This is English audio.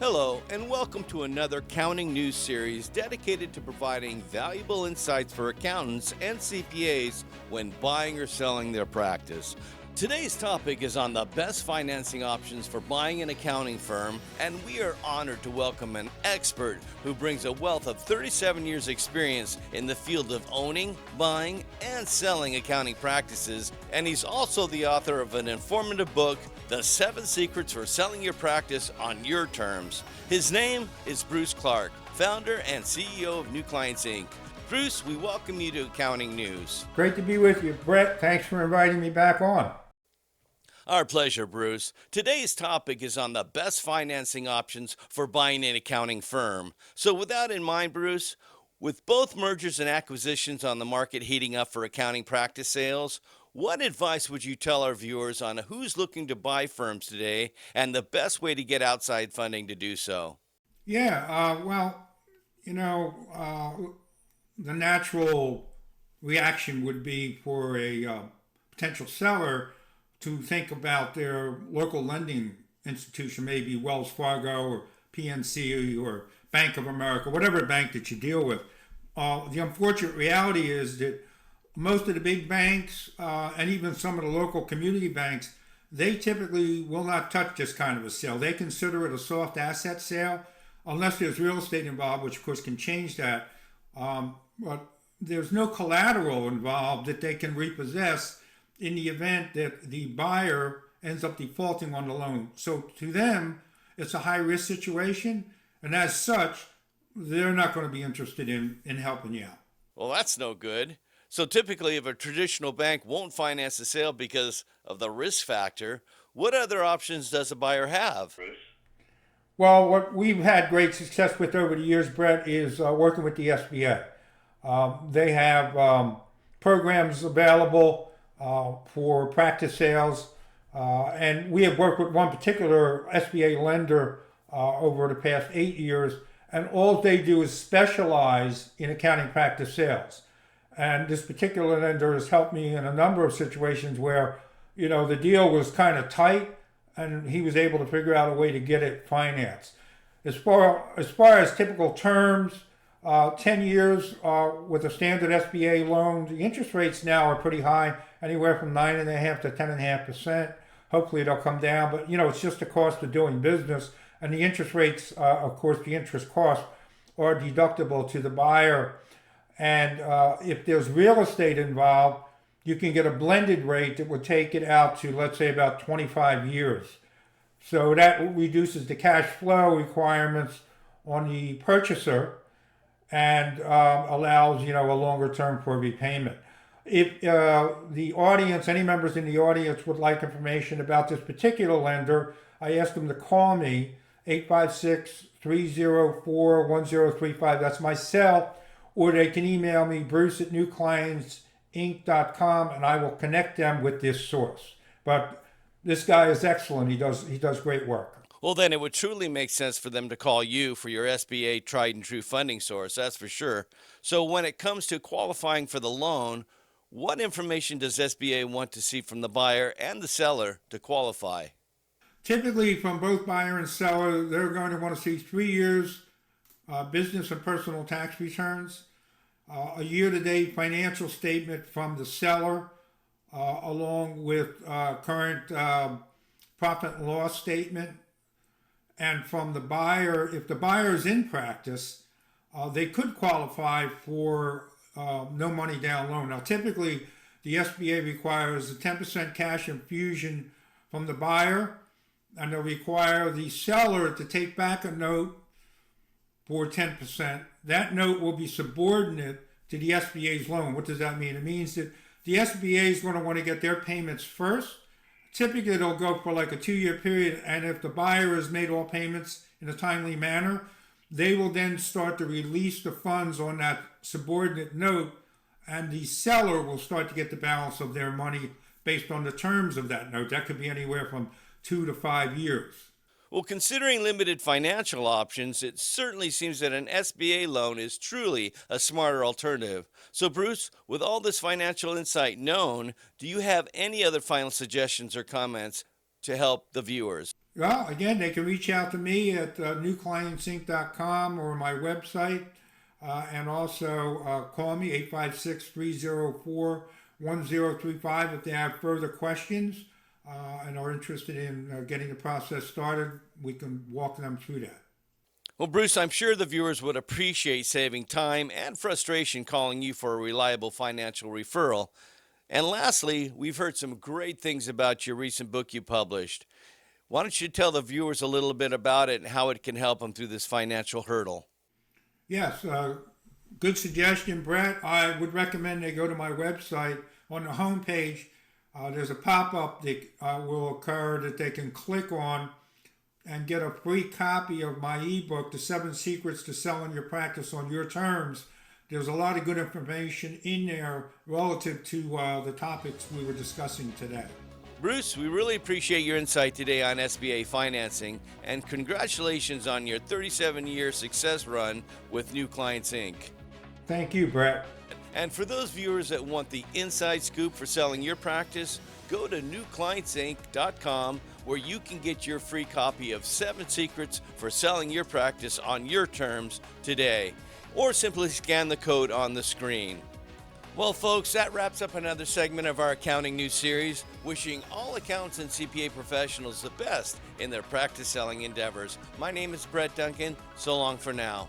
Hello, and welcome to another accounting news series dedicated to providing valuable insights for accountants and CPAs when buying or selling their practice. Today's topic is on the best financing options for buying an accounting firm, and we are honored to welcome an expert who brings a wealth of 37 years' experience in the field of owning, buying, and selling accounting practices, and he's also the author of an informative book, The 7 Secrets for Selling Your Practice on Your Terms. His name is Bruce Clark, founder and CEO of New Clients Inc. Bruce, we welcome you to Accounting News. Great to be with you, Brett. Thanks for inviting me back on. Our pleasure, Bruce. Today's topic is on the best financing options for buying an accounting firm. So with that in mind, Bruce, with both mergers and acquisitions on the market heating up for accounting practice sales, what advice would you tell our viewers on who's looking to buy firms today and the best way to get outside funding to do so? The natural reaction would be for a potential seller to think about their local lending institution, maybe Wells Fargo or PNC or Bank of America, whatever bank that you deal with. The unfortunate reality is that most of the big banks and even some of the local community banks, they typically will not touch this kind of a sale. They consider it a soft asset sale unless there's real estate involved, which of course can change that. But there's no collateral involved that they can repossess in the event that the buyer ends up defaulting on the loan. So to them, it's a high risk situation, and as such, they're not going to be interested in helping you out. Well, that's no good. So typically, if a traditional bank won't finance the sale because of the risk factor, what other options does a buyer have? Well, what we've had great success with over the years, Brett, is working with the SBA. They have programs available for practice sales, and we have worked with one particular SBA lender over the past 8 years, and all they do is specialize in accounting practice sales. And this particular lender has helped me in a number of situations where, the deal was kind of tight, and he was able to figure out a way to get it financed. As far as typical terms, 10 years with a standard SBA loan, the interest rates now are pretty high, anywhere from 9.5% to 10.5%. Hopefully they'll come down, but it's just the cost of doing business. And the interest rates, of course, the interest costs are deductible to the buyer. And if there's real estate involved, you can get a blended rate that would take it out to, let's say, about 25 years. So that reduces the cash flow requirements on the purchaser and allows, a longer term for repayment. If the audience, any members in the audience would like information about this particular lender, I ask them to call me, 856-304-1035. That's my cell. Or they can email me, bruce@newclientsinc.com, and I will connect them with this source. But this guy is excellent. He does great work. Well, then it would truly make sense for them to call you for your SBA tried and true funding source, that's for sure. So when it comes to qualifying for the loan, what information does SBA want to see from the buyer and the seller to qualify? Typically, from both buyer and seller, they're going to want to see 3 years business and personal tax returns, a year-to-date financial statement from the seller, along with current profit and loss statement. And from the buyer, if the buyer is in practice, they could qualify for no money down loan. Now, typically, the SBA requires a 10% cash infusion from the buyer, and they'll require the seller to take back a note for 10%. That note will be subordinate to the SBA's loan. What does that mean? It means that the SBA is going to want to get their payments first. Typically, they'll go for like a 2-year period, and if the buyer has made all payments in a timely manner, they will then start to release the funds on that subordinate note, and the seller will start to get the balance of their money based on the terms of that note. That could be anywhere from 2 to 5 years. Well, considering limited financial options, it certainly seems that an SBA loan is truly a smarter alternative. So, Bruce, with all this financial insight known, do you have any other final suggestions or comments to help the viewers? Well, again, they can reach out to me at newclientsinc.com or my website, and also call me 856-304-1035 if they have further questions and are interested in getting the process started. We can walk them through that. Well, Bruce, I'm sure the viewers would appreciate saving time and frustration calling you for a reliable financial referral. And lastly, we've heard some great things about your recent book you published. Why don't you tell the viewers a little bit about it and how it can help them through this financial hurdle? Yes, good suggestion, Brett. I would recommend they go to my website. On the homepage, there's a pop up that will occur that they can click on and get a free copy of my ebook, The 7 Secrets to Selling Your Practice on Your Terms. There's a lot of good information in there relative to the topics we were discussing today. Bruce, we really appreciate your insight today on SBA financing, and congratulations on your 37-year success run with New Clients Inc. Thank you, Brett. And for those viewers that want the inside scoop for selling your practice, go to newclientsinc.com where you can get your free copy of 7 Secrets for Selling Your Practice on Your Terms today, or simply scan the code on the screen. Well, folks, that wraps up another segment of our Accounting News series, wishing all accountants and CPA professionals the best in their practice selling endeavors. My name is Brett Duncan. So long for now.